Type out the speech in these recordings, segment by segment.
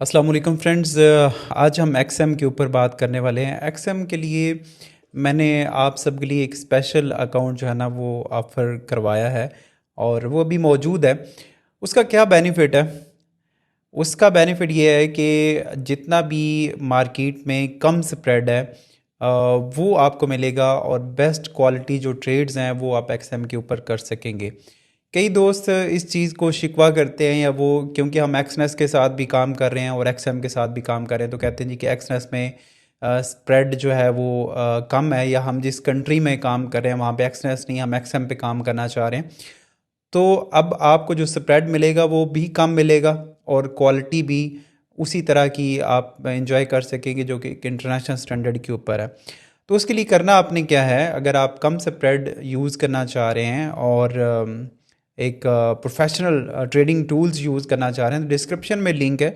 अस्सलाम वालेकुम फ्रेंड्स। आज हम एक्सएम के ऊपर बात करने वाले हैं। एक्सएम के लिए मैंने आप सब के लिए एक स्पेशल अकाउंट जो है ना वो ऑफ़र करवाया है और वो अभी मौजूद है। उसका क्या बेनिफिट है? उसका बेनिफिट ये है कि जितना भी मार्केट में कम स्प्रेड है वो आपको मिलेगा और बेस्ट क्वालिटी जो ट्रेड्स हैं वो आप एक्सएम के ऊपर कर सकेंगे। कई दोस्त इस चीज़ को शिकवा करते हैं या वो क्योंकि हम एक्सनेस के साथ भी काम कर रहे हैं और एक्सएम के साथ भी काम कर रहे हैं तो कहते हैं जी कि एक्सनेस में स्प्रेड जो है वो कम है, या हम जिस कंट्री में काम कर रहे हैं वहाँ पे एक्सनेस नहीं, हम एक्सएम पे काम करना चाह रहे हैं। तो अब आपको जो स्प्रेड मिलेगा वो भी कम मिलेगा और क्वालिटी भी उसी तरह की आप एंजॉय कर सकेंगे जो कि एक इंटरनेशनल स्टैंडर्ड के ऊपर है। तो उसके लिए करना आपने क्या है, अगर आप कम स्प्रेड यूज़ करना चाह रहे हैं और एक प्रोफेशनल ट्रेडिंग टूल्स यूज़ करना चाह रहे हैं तो डिस्क्रिप्शन में लिंक है।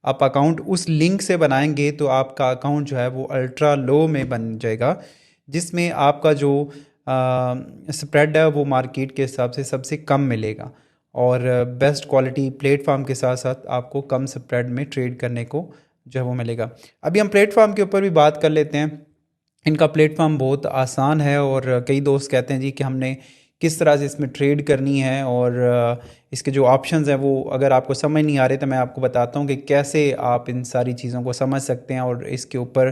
आप अकाउंट उस लिंक से बनाएंगे तो आपका अकाउंट जो है वो अल्ट्रा लो में बन जाएगा, जिसमें आपका जो स्प्रेड है वो मार्केट के हिसाब से सबसे कम मिलेगा और बेस्ट क्वालिटी प्लेटफॉर्म के साथ साथ आपको कम स्प्रेड में ट्रेड करने को जो है वो मिलेगा। अभी हम प्लेटफॉर्म के ऊपर भी बात कर लेते हैं। इनका प्लेटफॉर्म बहुत आसान है और कई दोस्त कहते हैं जी कि हमने किस तरह से इसमें ट्रेड करनी है और इसके जो ऑप्शंस हैं वो अगर आपको समझ नहीं आ रहे तो मैं आपको बताता हूँ कि कैसे आप इन सारी चीज़ों को समझ सकते हैं और इसके ऊपर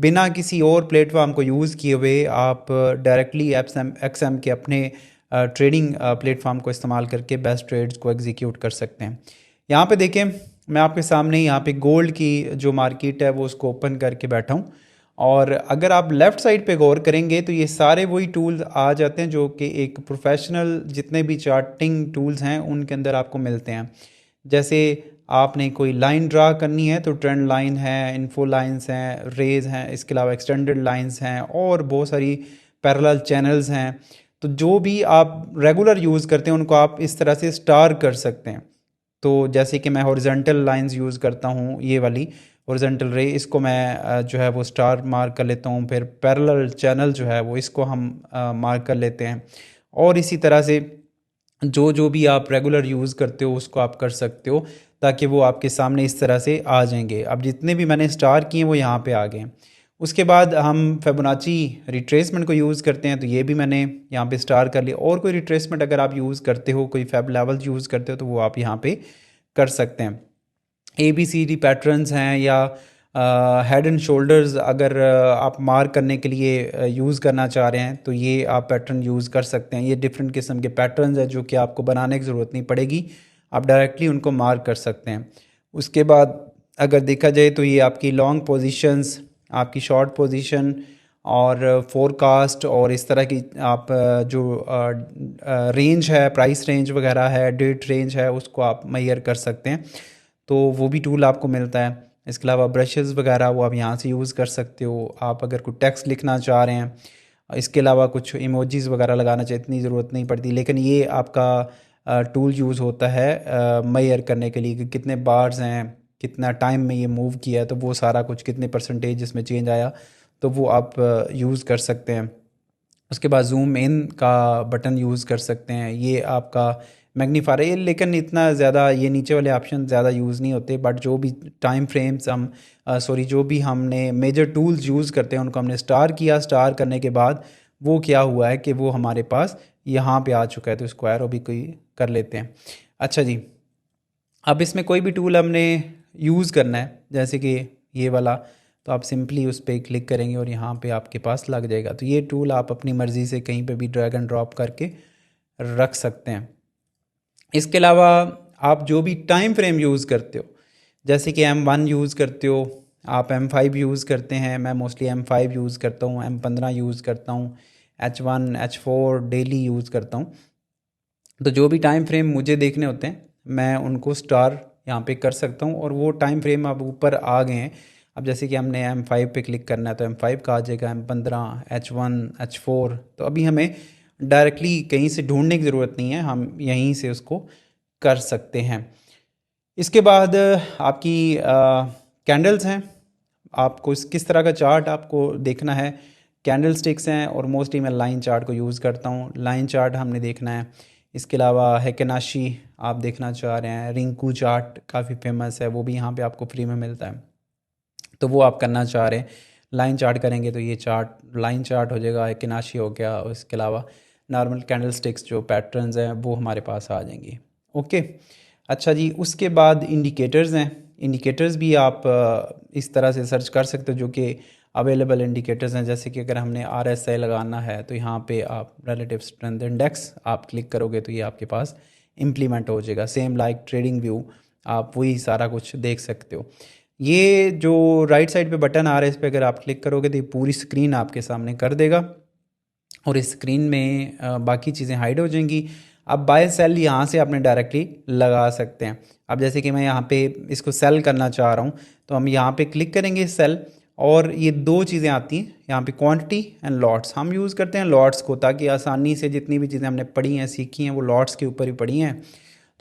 बिना किसी और प्लेटफॉर्म को यूज़ किए हुए आप डायरेक्टली एक्सएम के अपने ट्रेडिंग प्लेटफॉर्म को इस्तेमाल करके बेस्ट ट्रेड्स को एग्जीक्यूट कर सकते हैं। यहाँ पे देखें, मैं आपके सामने यहाँ पे गोल्ड की जो मार्केट है वो उसको ओपन करके बैठा हूँ और अगर आप लेफ़्ट साइड पे गौर करेंगे तो ये सारे वही टूल्स आ जाते हैं जो कि एक प्रोफेशनल जितने भी चार्टिंग टूल्स हैं उनके अंदर आपको मिलते हैं। जैसे आपने कोई लाइन ड्रा करनी है तो ट्रेंड लाइन है, इन्फो लाइंस हैं, रेज हैं, इसके अलावा एक्सटेंडेड लाइंस हैं और बहुत सारी पैरेलल चैनल्स हैं। तो जो भी आप रेगुलर यूज़ करते हैं उनको आप इस तरह से स्टार कर सकते हैं। तो जैसे कि मैं हॉरिजॉन्टल लाइंस यूज़ करता हूँ, ये वाली हॉरिजॉन्टल रे, इसको मैं जो है वो स्टार मार्क कर लेता हूँ। फिर पैरेलल चैनल जो है वो इसको हम मार्क कर लेते हैं और इसी तरह से जो जो भी आप रेगुलर यूज़ करते हो उसको आप कर सकते हो ताकि वो आपके सामने इस तरह से आ जाएंगे। अब जितने भी मैंने स्टार किए वो यहाँ पे आ गए हैं। उसके बाद हम फिबोनाची रिट्रेसमेंट को यूज़ करते हैं तो ये भी मैंने यहाँ पे स्टार कर लिया। और कोई रिट्रेसमेंट अगर आप यूज़ करते हो, कोई फेब लेवल्स यूज़ करते हो तो वो आप यहाँ पे कर सकते हैं। A B C D patterns हैं या हेड एंड शोल्डर्स अगर आप मार्क करने के लिए यूज़ करना चाह रहे हैं तो ये आप पैटर्न यूज़ कर सकते हैं। ये डिफरेंट किस्म के पैटर्न्स हैं जो कि आपको बनाने की ज़रूरत नहीं पड़ेगी, आप डायरेक्टली उनको मार्क कर सकते हैं। उसके बाद अगर देखा जाए तो ये आपकी लॉन्ग पोजीशंस, आपकी शॉर्ट पोजीशन और फोरकास्ट और इस तरह की आप जो रेंज है, प्राइस रेंज वगैरह है, डेट रेंज है, उसको आप मेजर कर सकते हैं। तो वो भी टूल आपको मिलता है। इसके अलावा ब्रशेज़ वगैरह वो आप यहाँ से यूज़ कर सकते हो। आप अगर कोई टेक्स्ट लिखना चाह रहे हैं, इसके अलावा कुछ इमोजीज़ वगैरह लगाना चाहिए, इतनी ज़रूरत नहीं पड़ती, लेकिन ये आपका टूल यूज़ होता है मेजर करने के लिए कि कितने बार्स हैं, कितना टाइम में ये मूव किया है, तो वो सारा कुछ कितने परसेंटेज इसमें चेंज आया, तो वो आप यूज़ कर सकते हैं। उसके बाद ज़ूम इन का बटन यूज़ कर सकते हैं, ये आपका मैग्नीफायर है, लेकिन इतना ज़्यादा ये नीचे वाले ऑप्शन ज़्यादा यूज़ नहीं होते। बट जो भी टाइम फ्रेम्स हम जो भी हमने मेजर टूल्स यूज़ करते हैं उनको हमने स्टार किया, स्टार करने के बाद वो क्या हुआ है कि वो हमारे पास यहाँ पे आ चुका है, तो इसको एरो भी कोई कर लेते हैं। अच्छा जी, अब इसमें कोई भी टूल हमने यूज़ करना है जैसे कि ये वाला, तो आप सिंपली उस पर क्लिक करेंगे और यहाँ पे आपके पास लग जाएगा। तो ये टूल आप अपनी मर्ज़ी से कहीं पे भी ड्रैग एंड ड्रॉप करके रख सकते हैं। इसके अलावा आप जो भी टाइम फ्रेम यूज़ करते हो, जैसे कि M1 यूज़ करते हो, आप M5 यूज़ करते हैं, मैं मोस्टली M5 यूज़ करता हूँ, M15 यूज़ करता हूँ, H1 H4 डेली यूज़ करता हूँ। तो जो भी टाइम फ्रेम मुझे देखने होते हैं मैं उनको स्टार यहाँ पे कर सकता हूँ और वो टाइम फ्रेम अब ऊपर आ गए हैं। अब जैसे कि हमने M5 पे क्लिक करना है तो M5 का आ जाएगा, M15, H1, H4। तो अभी हमें डायरेक्टली कहीं से ढूंढने की ज़रूरत नहीं है, हम यहीं से उसको कर सकते हैं। इसके बाद आपकी कैंडल्स हैं, आपको किस तरह का चार्ट आपको देखना है। कैंडल स्टिक्स हैं और मोस्टली मैं लाइन चार्ट को यूज़ करता हूँ। लाइन चार्ट हमने देखना है इसके अलावा हेकेनाशी आप देखना चाह रहे हैं, रिंकू चार्ट काफ़ी फेमस है, वो भी यहाँ पे आपको फ्री में मिलता है, तो वो आप करना चाह रहे हैं। लाइन चार्ट करेंगे तो ये चार्ट लाइन चार्ट हो जाएगा, हेकेनाशी हो गया, और इसके अलावा नॉर्मल कैंडल स्टिक्स जो पैटर्न्स हैं वो हमारे पास आ जाएंगी। ओके, अच्छा जी, उसके बाद इंडिकेटर्स हैं। इंडिकेटर्स भी आप इस तरह से सर्च कर सकते हो, जो कि अवेलेबल इंडिकेटर्स हैं। जैसे कि अगर हमने RSI लगाना है तो यहाँ पे आप रिलेटिव स्ट्रेंथ इंडेक्स आप क्लिक करोगे तो ये आपके पास इम्प्लीमेंट हो जाएगा। सेम लाइक ट्रेडिंग व्यू, आप वही सारा कुछ देख सकते हो। ये जो राइट साइड पे बटन आ रहा है, इस पर अगर आप क्लिक करोगे तो ये पूरी स्क्रीन आपके सामने कर देगा, और इस स्क्रीन में बाकी चीज़ें हाइड हो जाएंगी। अब बाय सेल यहाँ से आपने डायरेक्टली लगा सकते हैं। अब जैसे कि मैं यहाँ पे इसको सेल करना चाह रहा हूँ, तो हम यहाँ पे क्लिक करेंगे सेल, और ये दो चीज़ें आती हैं यहाँ पे, क्वांटिटी एंड लॉट्स। हम यूज़ करते हैं लॉट्स को, ताकि आसानी से जितनी भी चीज़ें हमने पढ़ी हैं सीखी हैं वो लॉट्स के ऊपर ही पढ़ी हैं।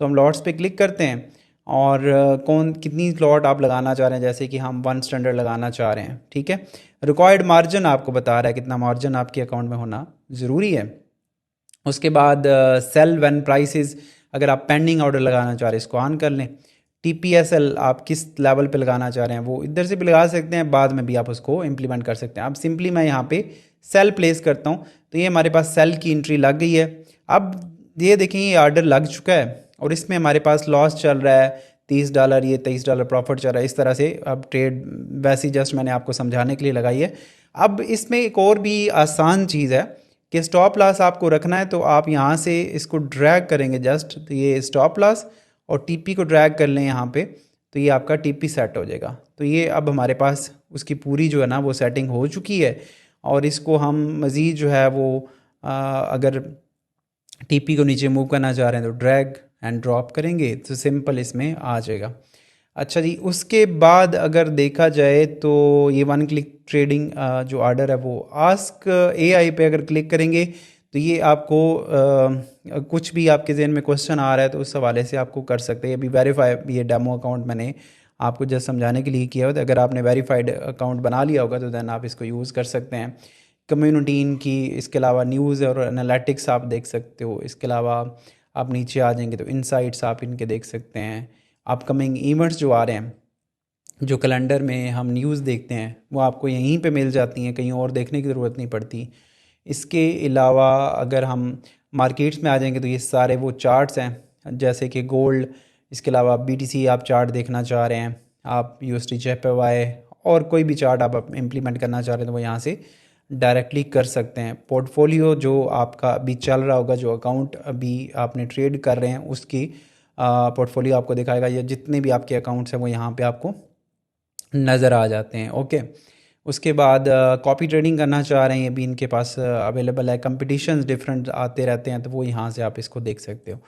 तो हम लॉट्स पे क्लिक करते हैं, और कौन कितनी लॉट आप लगाना चाह रहे हैं, जैसे कि हम 1 स्टैंडर्ड लगाना चाह रहे हैं, ठीक है। रिक्वायर्ड मार्जिन आपको बता रहा है कितना मार्जिन आपके अकाउंट में होना ज़रूरी है। उसके बाद सेल व्हेन प्राइसेस, अगर आप पेंडिंग ऑर्डर लगाना चाह रहे हैं इसको ऑन कर लें। TPSL आप किस लेवल पे लगाना चाह रहे हैं वो इधर से भी लगा सकते हैं, बाद में भी आप उसको इम्प्लीमेंट कर सकते हैं। अब सिंपली मैं यहाँ पे सेल प्लेस करता हूँ, तो ये हमारे पास सेल की एंट्री लग गई है। अब ये देखें, ये ऑर्डर लग चुका है, और इसमें हमारे पास लॉस चल रहा है $30, ये $23 प्रॉफिट चल रहा है। इस तरह से अब ट्रेड वैसे ही जस्ट मैंने आपको समझाने के लिए लगाई है। अब इसमें एक और भी आसान चीज़ है कि स्टॉप लॉस आपको रखना है, तो आप यहाँ से इसको ड्रैग करेंगे जस्ट, तो ये स्टॉप लॉस और TP को ड्रैग कर लें यहाँ पे, तो ये आपका TP सेट हो जाएगा। तो ये अब हमारे पास उसकी पूरी जो है ना वो सेटिंग हो चुकी है, और इसको हम मज़ीद जो है वो अगर TP को नीचे मूव करना चाह रहे हैं तो ड्रैग एंड ड्रॉप करेंगे तो सिंपल इसमें आ जाएगा। अच्छा जी, उसके बाद अगर देखा जाए तो ये 1 क्लिक ट्रेडिंग जो ऑर्डर है वो आस्क AI पे अगर क्लिक करेंगे तो ये आपको कुछ भी आपके जहन में क्वेश्चन आ रहा है तो उस हवाले से आपको कर सकते हैं। अभी वेरीफाई, ये डेमो अकाउंट मैंने आपको जस्ट समझाने के लिए किया हुआ था। अगर आपने वेरीफाइड अकाउंट बना लिया होगा तो दैन आप इसको यूज़ कर सकते हैं। कम्युनिटी इनकी, इसके अलावा न्यूज़ और एनालिटिक्स आप देख सकते हो। इसके अलावा आप नीचे आ जाएंगे तो इनसाइट्स आप इनके देख सकते हैं। अपकमिंग इवेंट्स जो आ रहे हैं, जो कैलेंडर में हम न्यूज़ देखते हैं, वो आपको यहीं पे मिल जाती हैं, कहीं और देखने की ज़रूरत नहीं पड़ती। इसके अलावा अगर हम मार्केट्स में आ जाएंगे तो ये सारे वो चार्ट्स हैं, जैसे कि गोल्ड, इसके अलावा BTC आप चार्ट देखना चाह रहे हैं, आप USD JPY और कोई भी चार्ट आप इम्प्लीमेंट करना चाह रहे हैं तो वो यहाँ से डायरेक्टली कर सकते हैं। पोर्टफोलियो जो आपका अभी चल रहा होगा, जो अकाउंट अभी आपने ट्रेड कर रहे हैं उसकी पोर्टफोलियो आपको दिखाएगा, या जितने भी आपके अकाउंट्स हैं वो यहाँ पे आपको नज़र आ जाते हैं। ओके, उसके बाद कॉपी ट्रेडिंग करना चाह रहे हैं, अभी इनके पास अवेलेबल है। कंपटीशंस डिफरेंट आते रहते हैं तो वो यहाँ से आप इसको देख सकते हो।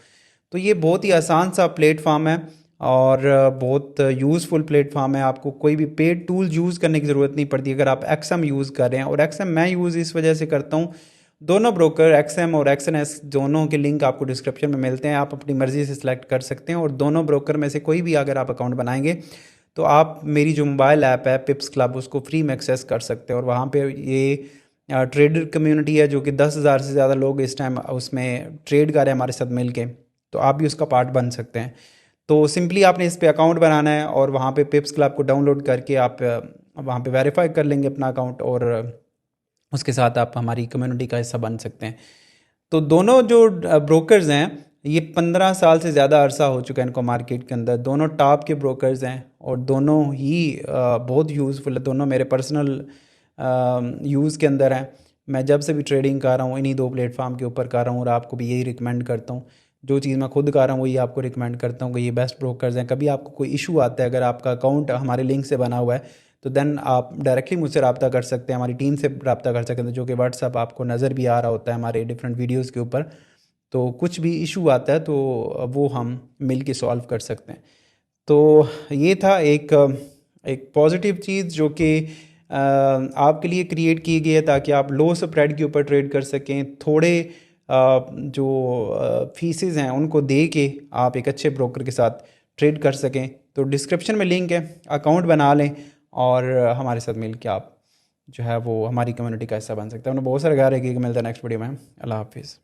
तो ये बहुत ही आसान सा प्लेटफॉर्म है और बहुत यूज़फुल प्लेटफॉर्म है। आपको कोई भी पेड टूल यूज़ करने की ज़रूरत नहीं पड़ती अगर आप XM यूज़ कर रहे हैं। और XM मैं यूज़ इस वजह से करता हूँ, दोनों ब्रोकर XM और XNS दोनों के लिंक आपको डिस्क्रिप्शन में मिलते हैं, आप अपनी मर्ज़ी से सिलेक्ट कर सकते हैं। और दोनों ब्रोकर में से कोई भी अगर आप अकाउंट बनाएंगे तो आप मेरी जो मोबाइल ऐप है पिप्स क्लब, उसको फ्री में एक्सेस कर सकते हैं। और वहाँ पे ये ट्रेडर कम्युनिटी है जो कि 10,000 से ज़्यादा लोग इस टाइम उसमें ट्रेड कर रहे हैं हमारे साथ मिल के, तो आप भी उसका पार्ट बन सकते हैं। तो सिंपली आपने इस पर अकाउंट बनाना है और वहाँ पे पिप्स क्लब को डाउनलोड करके आप वहाँ पे वेरीफाई कर लेंगे अपना अकाउंट, और उसके साथ आप हमारी कम्युनिटी का हिस्सा बन सकते हैं। तो दोनों जो ब्रोकर्स हैं ये 15 साल से ज़्यादा अरसा हो चुका है इनको मार्केट के अंदर, दोनों टॉप के ब्रोकर्स हैं और दोनों ही बहुत यूज़फुल है। दोनों मेरे पर्सनल यूज़ के अंदर हैं। मैं जब से भी ट्रेडिंग कर रहा हूँ इन्हीं दो प्लेटफॉर्म के ऊपर कर रहा हूँ और आपको भी यही रिकमेंड करता हूँ। जो चीज़ मैं खुद कर रहा हूँ वही आपको रिकमेंड करता हूँ कि ये बेस्ट ब्रोकर्स हैं। कभी आपको कोई इशू आता है, अगर आपका अकाउंट हमारे लिंक से बना हुआ है तो देन आप डायरेक्टली मुझसे रब्ता कर सकते हैं, हमारी टीम से रब्ता कर सकते हैं, जो कि व्हाट्सअप आपको नज़र भी आ रहा होता है हमारे डिफरेंट वीडियोज़ के ऊपर। तो कुछ भी इशू आता है तो वो हम मिल के सॉल्व कर सकते हैं। तो ये था एक पॉजिटिव चीज़ जो कि आपके लिए क्रिएट की गई है ताकि आप लो स्प्रेड के ऊपर ट्रेड कर सकें। थोड़े जो फीसेस हैं उनको दे के आप एक अच्छे ब्रोकर के साथ ट्रेड कर सकें। तो डिस्क्रिप्शन में लिंक है, अकाउंट बना लें और हमारे साथ मिल के आप जो है वो हमारी कम्युनिटी का हिस्सा बन सकते हैं। उन्हें बहुत सारे गा रहे कि मिलता है नेक्स्ट वीडियो में। अल्लाह हाफिज़।